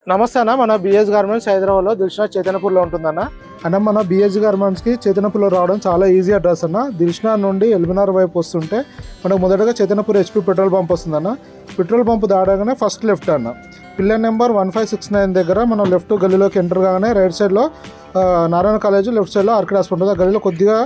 నమస్తే అన్న, మన బిఎస్ గార్మెంట్స్ హైదరాబాద్లో దిల్షనా చైతన్యపూర్లో ఉంటుందన్న. మన బిఎస్ గార్మెంట్స్కి చైతన్యపూర్లో రావడం చాలా ఈజీ అడ్రస్ అన్న. దిల్షనా నుండి ఎల్బినార్ వైపు వస్తుంటే మనకు మొదటగా చైతన్యపూర్ హెచ్పి పెట్రోల్ పంప్ వస్తుందన్న. పెట్రోల్ పంప్ దాడగానే ఫస్ట్ లెఫ్ట్ అన్న. పిల్లర్ నెంబర్ 1569 దగ్గర మనం లెఫ్ట్ గల్లీలోకి ఎంటర్ కాగానే రైట్ సైడ్లో నారాయణ కాలేజ్, లెఫ్ట్ సైడ్లో ఆర్కిడ్ హాస్పిటల్ ఉంటుంది. ఆ గల్లీలో కొద్దిగా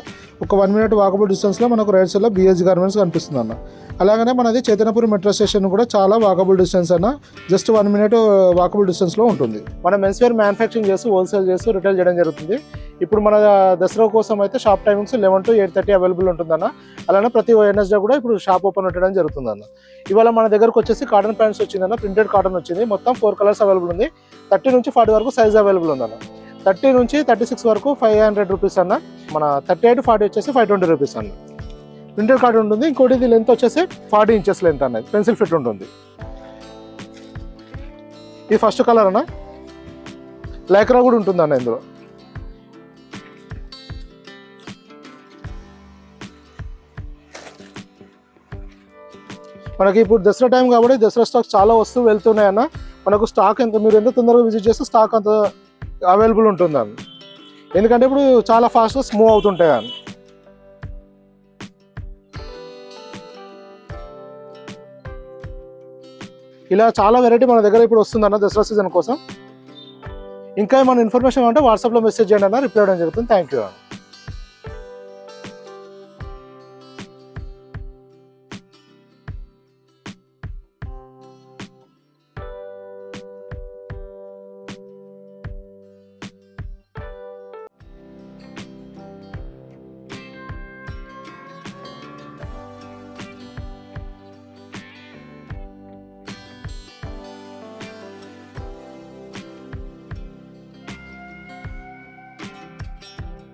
ఒక 1 మినిట్ వాకబుల్ డిస్టెన్స్లో మనకు రైట్ సైడ్లో బిఎస్ గార్మెంట్స్ కనిపిస్తుంది అన్న. అలాగనే మనది చైతన్యపూర్ మెట్రో స్టేషన్ కూడా చాలా వాకబుల్ డిస్టెన్స్ అన్న. జస్ట్ 1 మినిట్ వాకబుల్ డిస్టెన్స్లో ఉంటుంది. మనం మెన్స్వేర్ మ్యానుఫ్యాక్చరింగ్ చేస్తూ హోల్సేల్ చేస్తూ రిటైల్ చేయడం జరుగుతుంది. ఇప్పుడు మన దసరా కోసం అయితే షాప్ టైమింగ్స్ 11 to 8:30 అవైలబుల్ ఉంటుందన్న. అలానే ప్రతి వెడ్నెస్డే కూడా ఇప్పుడు షాప్ ఓపెన్ ఉండడం జరుగుతుందన్న. ఇవాళ మన దగ్గరకు వచ్చేసి కాటన్ ప్యాంట్స్ వచ్చిందన్న. ప్రింటెడ్ కాటన్ వచ్చింది. మొత్తం 4 కలర్స్ అవైలబుల్ ఉంది. 30 నుంచి 40 వరకు సైజ్ అవైలబుల్ ఉందన్న. 30 నుంచి 36 వరకు 500 రూపీస్ అన్న. మన 38 to 40 వచ్చేసి 520 రూపీస్ అన్న. ప్రింటెడ్ కాటన్ ఉంటుంది. ఇంకోటి ఇది లెంత్ వచ్చేసి 40 ఇంచెస్ లెంత్ అన్నది, పెన్సిల్ ఫిట్ ఉంటుంది. ఇది ఫస్ట్ కలర్ అన్న. లైక్రా కూడా ఉంటుంది అన్న ఇందులో. మనకి ఇప్పుడు దసరా టైం కాబట్టి దసరా స్టాక్ చాలా వస్తూ వెళ్తున్నాయన్న. మనకు స్టాక్ మీరు ఎంత తొందరగా విజిట్ చేస్తే స్టాక్ అంత అవైలబుల్ ఉంటుంది అన్న. ఎందుకంటే ఇప్పుడు చాలా ఫాస్ట్గా మూవ్ అవుతుంటాయి అన్న. ఇలా చాలా వెరైటీ మన దగ్గర ఇప్పుడు వస్తుందన్న దసరా సీజన్ కోసం. ఇంకా ఏమైనా ఇన్ఫర్మేషన్ అంటే వాట్సాప్లో మెసేజ్ చేయండి అన్న, రిప్లై ఇవ్వడం జరుగుతుంది. థ్యాంక్ యూ అన్న.